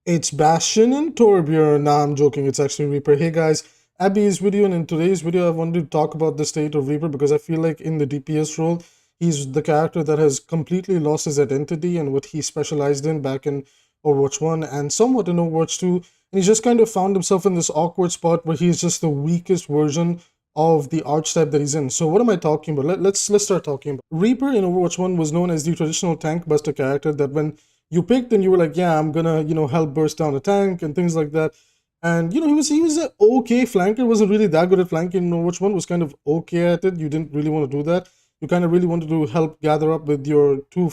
It's Bastion and Torbjorn. Nah, I'm joking. It's actually Reaper. Hey guys, Abby's video, and in today's video, I wanted to talk about the state of Reaper because I feel like in the DPS role, he's the character that has completely lost his identity and what he specialized in back in Overwatch 1 and somewhat in Overwatch 2. And he's just kind of found himself in this awkward spot where he's just the weakest version of the archetype that he's in. So what am I talking about? Let's start talking about. Reaper in Overwatch 1 was known as the traditional tank buster character that when you picked and you were like, yeah, I'm gonna, help burst down a tank and things like that. And he was an okay flanker, wasn't really that good at flanking. Which one was kind of okay at it. You didn't really want to do that. You kind of really wanted to help gather up with your two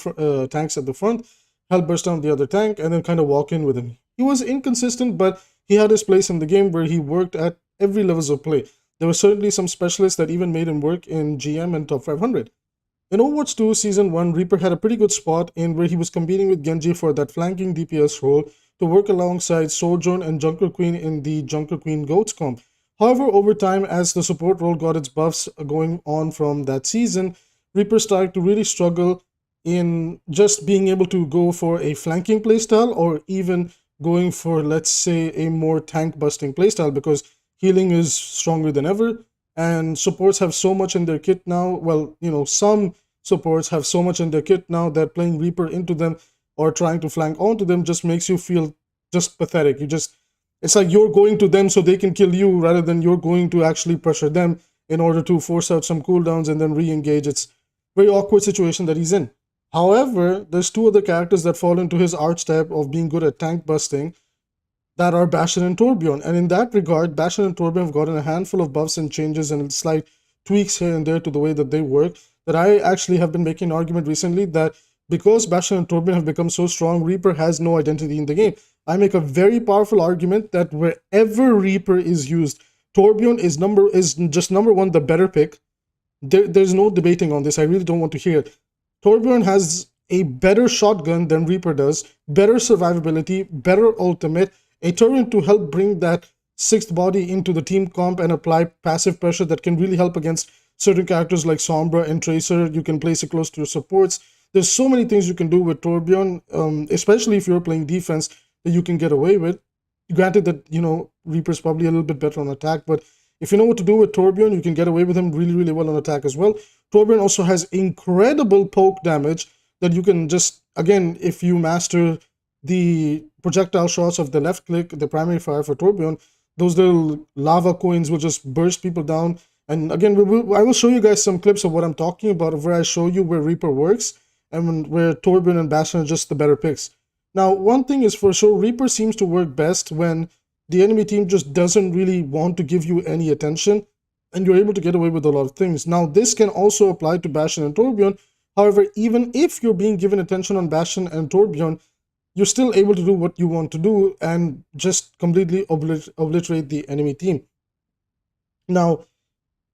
tanks at the front, help burst down the other tank, and then kind of walk in with him. He was inconsistent, but he had his place in the game where he worked at every levels of play. There were certainly some specialists that even made him work in GM and top 500. In Overwatch 2 Season 1, Reaper had a pretty good spot in where he was competing with Genji for that flanking DPS role to work alongside Sojourn and Junker Queen in the Junker Queen Goats comp. However, over time, as the support role got its buffs going on from that season, Reaper started to really struggle in just being able to go for a flanking playstyle or even going for, let's say, a more tank busting playstyle because healing is stronger than ever and supports have so much in their kit now. Well, some supports have so much in their kit now that playing Reaper into them or trying to flank onto them just makes you feel just pathetic. It's like you're going to them so they can kill you rather than you're going to actually pressure them in order to force out some cooldowns and then re-engage. It's a very awkward situation that he's in. However, there's two other characters that fall into his archetype of being good at tank busting that are Bastion and Torbjorn. And in that regard, Bastion and Torbjorn have gotten a handful of buffs and changes and slight tweaks here and there to the way that they work, that I actually have been making an argument recently that because Bastion and Torbjorn have become so strong, Reaper has no identity in the game. I make a very powerful argument that wherever Reaper is used, Torbjorn is just number one, the better pick. There's no debating on this. I really don't want to hear it. Torbjorn has a better shotgun than Reaper does, better survivability, better ultimate, a turret to help bring that sixth body into the team comp and apply passive pressure that can really help against certain characters like Sombra and Tracer. You can place it close to your supports. There's so many things you can do with Torbjorn, especially if you're playing defense, that you can get away with. Granted that, Reaper's probably a little bit better on attack, but if you know what to do with Torbjorn, you can get away with him really, really well on attack as well. Torbjorn also has incredible poke damage that you can just, again, if you master the projectile shots of the left click, the primary fire for Torbjorn, those little lava coins will just burst people down. And again, I will show you guys some clips of what I'm talking about, where I show you where Reaper works and where Torbjorn and Bastion are just the better picks. Now, one thing is for sure, Reaper seems to work best when the enemy team just doesn't really want to give you any attention and you're able to get away with a lot of things. Now, this can also apply to Bastion and Torbjorn. However, even if you're being given attention on Bastion and Torbjorn, you're still able to do what you want to do and just completely obliterate the enemy team. Now,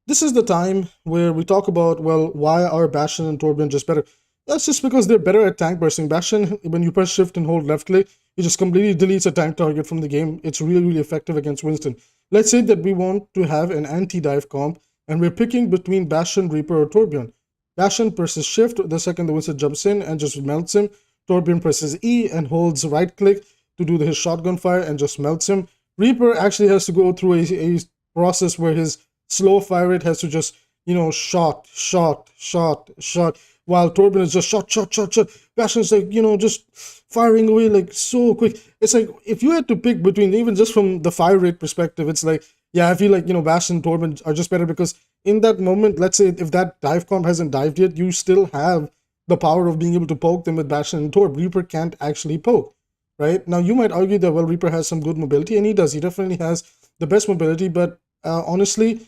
this is the time where we talk about, well, why are Bastion and Torbjorn just better? That's just because they're better at tank bursting. Bastion, when you press shift and hold left click, it just completely deletes a tank target from the game. It's really, really effective against Winston. Let's say that we want to have an anti-dive comp and we're picking between Bastion, Reaper, or Torbjorn. Bastion presses shift the second the Winston jumps in and just melts him. Torbjorn presses E and holds right click to do his shotgun fire and just melts him. Reaper actually has to go through a process where his slow fire rate has to just, shot, while Torbjorn is just shot. Bastion's like, just firing away like so quick. It's like, if you had to pick between, even just from the fire rate perspective, it's like, yeah, I feel like, Bastion and Torbjorn are just better because in that moment, let's say if that dive comp hasn't dived yet, you still have the power of being able to poke them with Bastion and Torb. Reaper can't actually poke, right? Now, you might argue that, well, Reaper has some good mobility, and he does. He definitely has the best mobility, but honestly,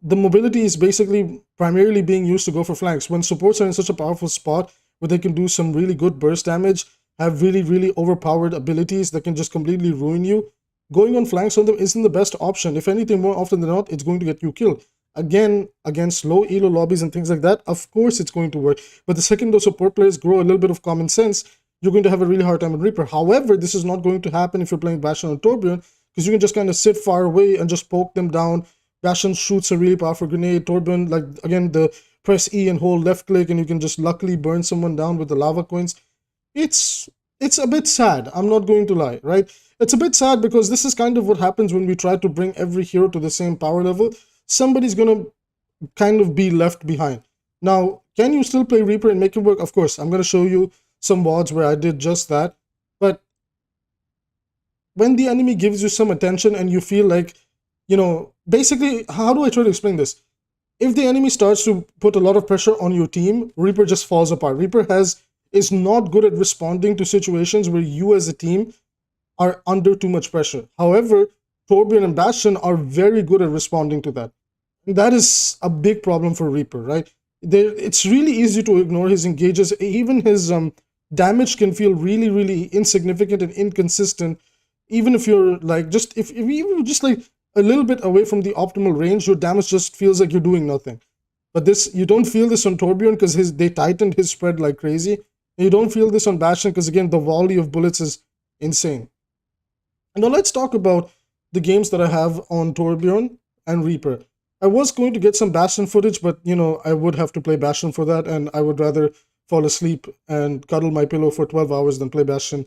the mobility is basically primarily being used to go for flanks. When supports are in such a powerful spot where they can do some really good burst damage, have really, really overpowered abilities that can just completely ruin you, going on flanks on them isn't the best option. If anything, more often than not, it's going to get you killed. Again, against low elo lobbies and things like that, of course it's going to work. But the second those support players grow a little bit of common sense, you're going to have a really hard time with Reaper. However, this is not going to happen if you're playing Bastion or Torbjorn, because you can just kind of sit far away and just poke them down. Bastion shoots a really powerful grenade. Torbjorn, like, again, the press E and hold left click, and you can just luckily burn someone down with the lava coins. It's it's a bit sad. I'm not going to lie, right? It's a bit sad because this is kind of what happens when we try to bring every hero to the same power level. Somebody's gonna kind of be left behind. Now, can you still play Reaper and make it work? Of course, I'm gonna show you some VODs where I did just that. But when the enemy gives you some attention and you feel like, basically, how do I try to explain this? If the enemy starts to put a lot of pressure on your team, Reaper just falls apart. Reaper is not good at responding to situations where you as a team are under too much pressure. However, Torbjorn and Bastion are very good at responding to that. And that is a big problem for Reaper, right? It's really easy to ignore his engages. Even his damage can feel really, really insignificant and inconsistent. Even if you're like, if you just like a little bit away from the optimal range, your damage just feels like you're doing nothing. But you don't feel this on Torbjorn because they tightened his spread like crazy. And you don't feel this on Bastion because, again, the volley of bullets is insane. And now let's talk about the games that I have on Torbjorn and Reaper. I was going to get some Bastion footage, but, I would have to play Bastion for that, and I would rather fall asleep and cuddle my pillow for 12 hours than play Bastion,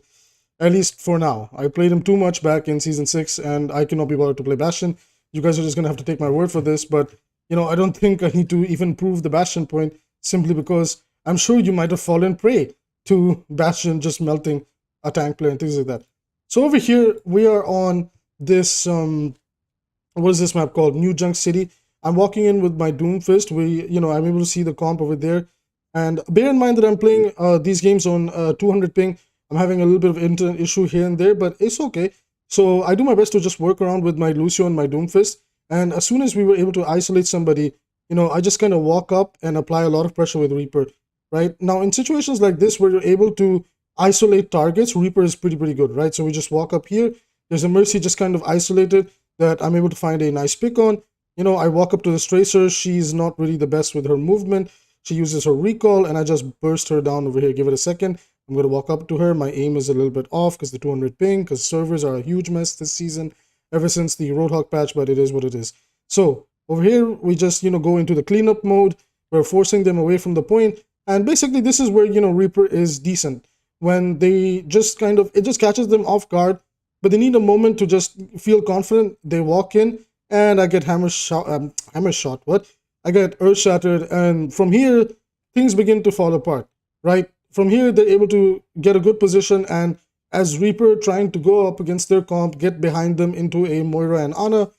at least for now. I played him too much back in Season 6, and I cannot be bothered to play Bastion. You guys are just going to have to take my word for this, but, I don't think I need to even prove the Bastion point, simply because I'm sure you might have fallen prey to Bastion just melting a tank player and things like that. So over here, we are on this, what is this map called? New Junk City. I'm walking in with my Doomfist. I'm able to see the comp over there. And bear in mind that I'm playing these games on 200 ping. I'm having a little bit of internet issue here and there, but it's okay. So I do my best to just work around with my Lucio and my Doomfist. And as soon as we were able to isolate somebody, I just kind of walk up and apply a lot of pressure with Reaper, right? Now, in situations like this where you're able to isolate targets, Reaper is pretty good, right? So we just walk up here. There's a Mercy just kind of isolated that I'm able to find a nice pick on. I walk up to this Tracer. She's not really the best with her movement. She uses her recall, and I just burst her down over here. Give it a second. I'm going to walk up to her. My aim is a little bit off because the 200 ping, because servers are a huge mess this season, ever since the Roadhog patch, but it is what it is. So over here, we just, go into the cleanup mode. We're forcing them away from the point. And basically, this is where, Reaper is decent. When they just it just catches them off guard, but they need a moment to just feel confident. They walk in, and I get hammer shot. What? I get earth shattered, and from here things begin to fall apart. Right? From here, they're able to get a good position, and as Reaper trying to go up against their comp, get behind them into a Moira and Ana,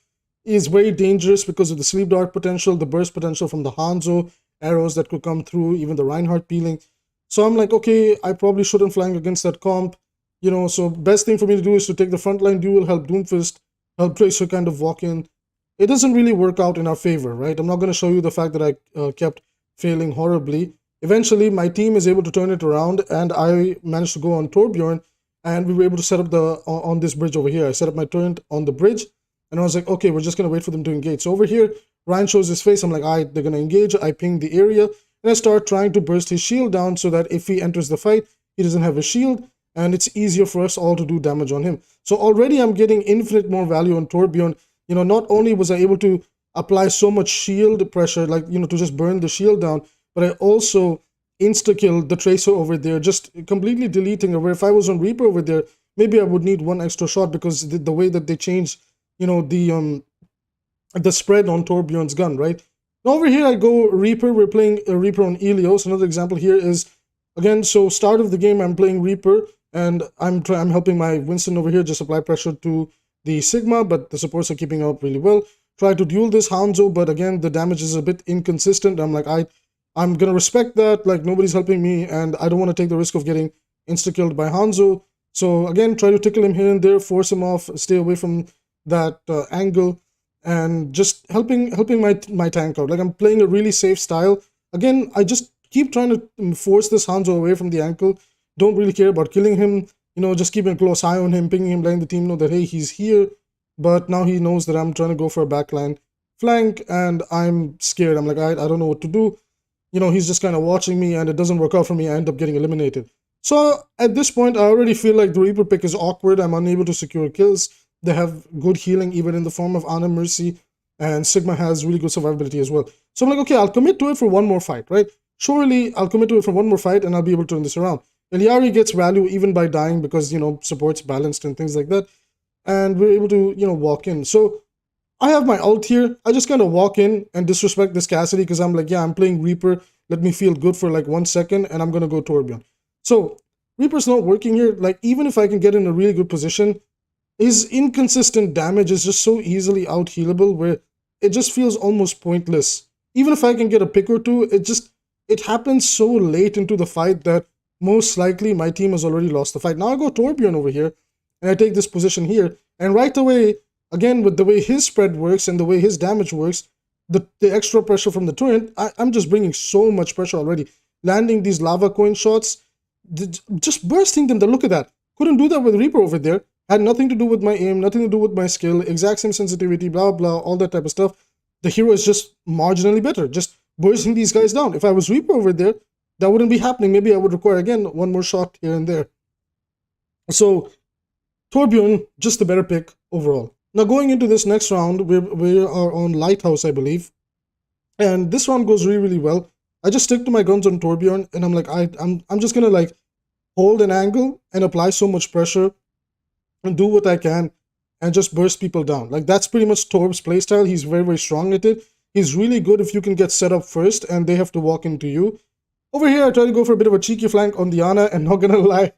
is very dangerous because of the sleep dart potential, the burst potential from the Hanzo, arrows that could come through, even the Reinhardt peeling. So I'm like, okay, I probably shouldn't flank against that comp. So best thing for me to do is to take the frontline duel, help Doomfist, help Tracer kind of walk in. It doesn't really work out in our favor, right? I'm not going to show you the fact that I kept failing horribly. Eventually, my team is able to turn it around, and I managed to go on Torbjorn, and we were able to set up on this bridge over here. I set up my turret on the bridge, and I was like, okay, we're just going to wait for them to engage. So over here, Ryan shows his face. I'm like, all right, they're going to engage. I ping the area, and I start trying to burst his shield down so that if he enters the fight, he doesn't have a shield, and it's easier for us all to do damage on him. So already I'm getting infinite more value on Torbjorn. Not only was I able to apply so much shield pressure, like, to just burn the shield down, but I also insta-killed the Tracer over there, just completely deleting her. Where if I was on Reaper over there, maybe I would need one extra shot because the way that they changed, the spread on Torbjorn's gun, right? Now over here I go Reaper. We're playing Reaper on Ilios. Another example here is, again, so start of the game I'm playing Reaper, and I'm helping my Winston over here just apply pressure to the Sigma, but the supports are keeping up really well. Try to duel this Hanzo, but again, the damage is a bit inconsistent. I'm like, I'm gonna respect that, like, nobody's helping me, and I don't want to take the risk of getting insta-killed by Hanzo. So again, try to tickle him here and there, force him off, stay away from that angle, and just helping my tank out. Like, I'm playing a really safe style. Again, I just keep trying to force this Hanzo away from the ankle. Don't really care about killing him. Just keeping a close eye on him, pinging him, letting the team know that, hey, he's here. But now he knows that I'm trying to go for a backline flank, and I'm scared. I'm like, I don't know what to do. He's just kind of watching me, and it doesn't work out for me. I end up getting eliminated. So at this point, I already feel like the Reaper pick is awkward. I'm unable to secure kills. They have good healing, even in the form of Ana, Mercy, and Sigma has really good survivability as well. So I'm like, okay, I'll commit to it for one more fight, right? Surely I'll commit to it for one more fight, and I'll be able to turn this around. 𝐒𝐖𝐈 gets value even by dying because, support's balanced and things like that. And we're able to, walk in. So I have my ult here. I just kind of walk in and disrespect this Cassidy because I'm like, yeah, I'm playing Reaper. Let me feel good for like 1 second and I'm going to go Torbjorn. So Reaper's not working here. Like, even if I can get in a really good position, his inconsistent damage is just so easily out-healable where it just feels almost pointless. Even if I can get a pick or two, it happens so late into the fight that most likely my team has already lost the fight. Now I go Torbjorn over here and I take this position here, and right away, again, with the way his spread works and the way his damage works, the extra pressure from the turret, I'm just bringing so much pressure already. Landing these lava coin shots, just bursting them. Look at that. Couldn't do that with Reaper over there. Had nothing to do with my aim, nothing to do with my skill, exact same sensitivity, blah, blah, all that type of stuff. The hero is just marginally better, just bursting these guys down. If I was Reaper over there, that wouldn't be happening. Maybe I would require, again, one more shot here and there. So Torbjorn, just the better pick overall. Now going into this next round, we are on Lighthouse, I believe. And this round goes really, really well. I just stick to my guns on Torbjorn, and I'm like, I'm just gonna like hold an angle and apply so much pressure and do what I can and just burst people down. Like, that's pretty much Torb's playstyle. He's very, very strong at it. He's really good if you can get set up first and they have to walk into you. Over here, I try to go for a bit of a cheeky flank on Diana, and not gonna lie,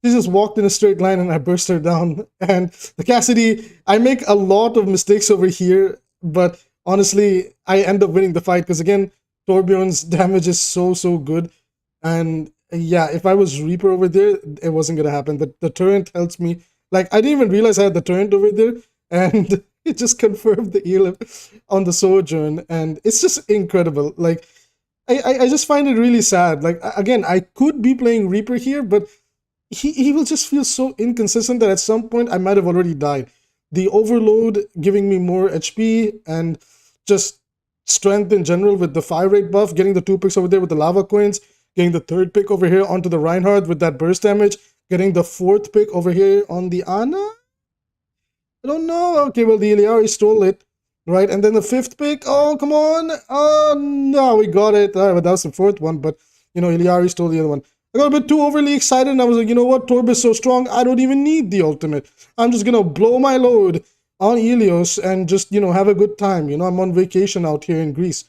she just walked in a straight line and I burst her down. And the Cassidy, I make a lot of mistakes over here, but honestly, I end up winning the fight because, again, Torbjorn's damage is so good. And yeah, if I was Reaper over there, it wasn't gonna happen. The turret helps me. Like, I didn't even realize I had the turret over there, and it just confirmed the ELF on the Sojourn, and it's just incredible. Like, I just find it really sad. Like, again, I could be playing Reaper here, but he will just feel so inconsistent that at some point I might have already died. The overload giving me more HP and just strength in general with the fire rate buff, getting the 2 picks over there with the lava coins, getting the 3rd pick over here onto the Reinhardt with that burst damage, getting the 4th pick over here on the Ana? I don't know. Okay, well, the 𝐒𝐈 stole it, right? And then the 5th pick, oh, come on. Oh, no, we got it. But that was the 4th one, but, 𝐒𝐈 stole the other one. I got a bit too overly excited, and I was like, you know what? Torb is so strong, I don't even need the ultimate. I'm just going to blow my load on Ilios and just, have a good time. I'm on vacation out here in Greece.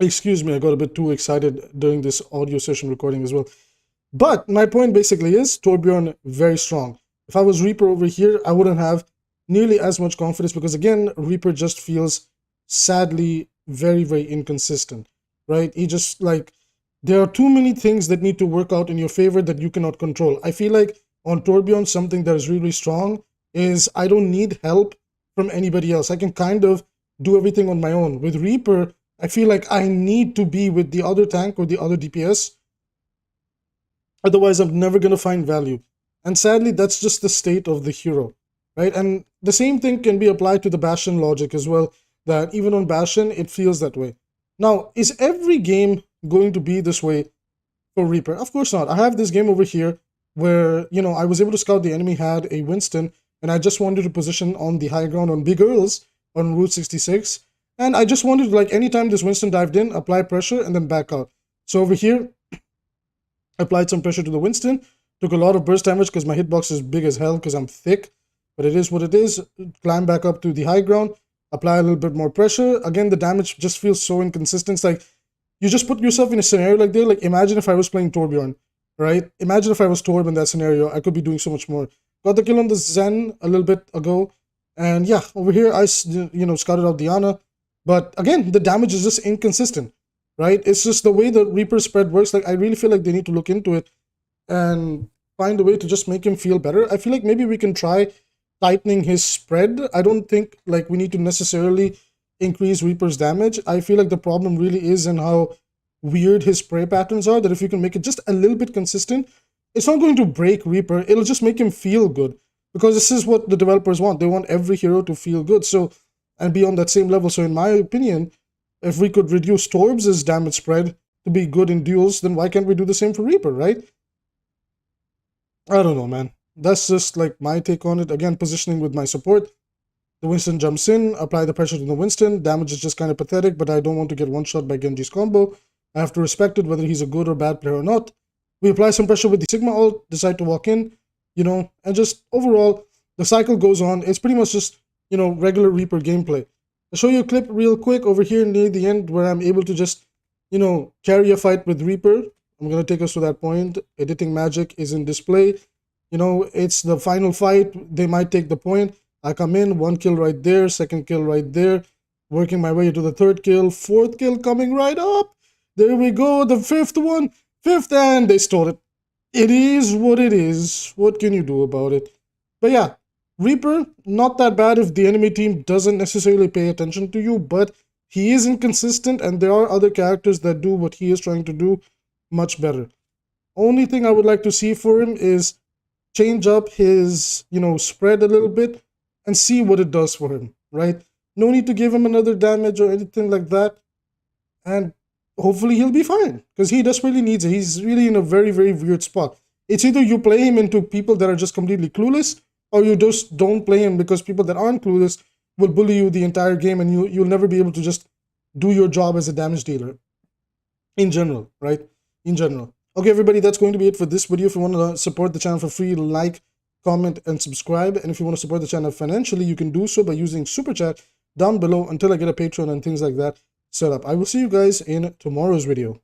Excuse me, I got a bit too excited during this audio session recording as well. But my point basically is Torbjorn very strong. If I was Reaper over here, I wouldn't have nearly as much confidence because, again, Reaper just feels sadly very, very inconsistent, right? He just, like, there are too many things that need to work out in your favor that you cannot control. I feel like on Torbjorn, something that is really strong is I don't need help from anybody else. I can kind of do everything on my own. With Reaper, I feel like I need to be with the other tank or the other DPS. Otherwise, I'm never going to find value. And sadly, that's just the state of the hero, right? And the same thing can be applied to the Bastion logic as well, that even on Bastion, it feels that way. Now, is every game going to be this way for Reaper? Of course not. I have this game over here where, I was able to scout the enemy had a Winston, and I just wanted to position on the high ground on Big Earls on Route 66. And I just wanted to, like, anytime this Winston dived in, apply pressure and then back out. So over here, applied some pressure to the Winston, took a lot of burst damage because my hitbox is big as hell because I'm thick, but it is what it is. Climb back up to the high ground, apply a little bit more pressure. Again, the damage just feels so inconsistent. It's like, you just put yourself in a scenario like there. Like, imagine if I was playing Torbjorn, right? Imagine if I was Torb in that scenario. I could be doing so much more. Got the kill on the Zen a little bit ago. And yeah, over here, I, scouted out Diana. But again, the damage is just inconsistent, right? It's just the way the Reaper spread works. Like, I really feel like they need to look into it and find a way to just make him feel better. I feel like maybe we can try tightening his spread. I don't think, like, we need to necessarily increase Reaper's damage. I feel like the problem really is in how weird his spray patterns are, that if you can make it just a little bit consistent, it's not going to break Reaper. It'll just make him feel good, because this is what the developers want. They want every hero to feel good, so, and be on that same level. So in my opinion, if we could reduce Torbs' damage spread to be good in duels, then why can't we do the same for Reaper, right? I don't know, man. That's just like my take on it. Again, positioning with my support. The Winston jumps in, apply the pressure to the Winston. Damage is just kind of pathetic, but I don't want to get one shot by Genji's combo. I have to respect it, whether he's a good or bad player or not. We apply some pressure with the Sigma ult, decide to walk in, you know, and just overall, the cycle goes on. It's pretty much just, you know, regular Reaper gameplay. I'll show you a clip real quick over here near the end where I'm able to just, you know, carry a fight with Reaper. I'm going to take us to that point. Editing magic is in display. You know, it's the final fight. They might take the point. I come in, 1 kill right there, 2nd kill right there, working my way to the 3rd kill, 4th kill coming right up. There we go, the 5th one, 5th, and they stole it. It is what it is. What can you do about it? But yeah, Reaper, not that bad if the enemy team doesn't necessarily pay attention to you, but he is inconsistent, and there are other characters that do what he is trying to do much better. Only thing I would like to see for him is change up his, you know, spread a little bit and see what it does for him, right? No need to give him another damage or anything like that. And hopefully he'll be fine, because he desperately needs it. He's really in a very, very weird spot. It's either you play him into people that are just completely clueless, or you just don't play him because people that aren't clueless will bully you the entire game, and you'll never be able to just do your job as a damage dealer. In general, right? In general. Okay, everybody, that's going to be it for this video. If you want to support the channel for free, like, comment, and subscribe. And if you want to support the channel financially, you can do so by using Super Chat down below until I get a Patreon and things like that set up. I will see you guys in tomorrow's video.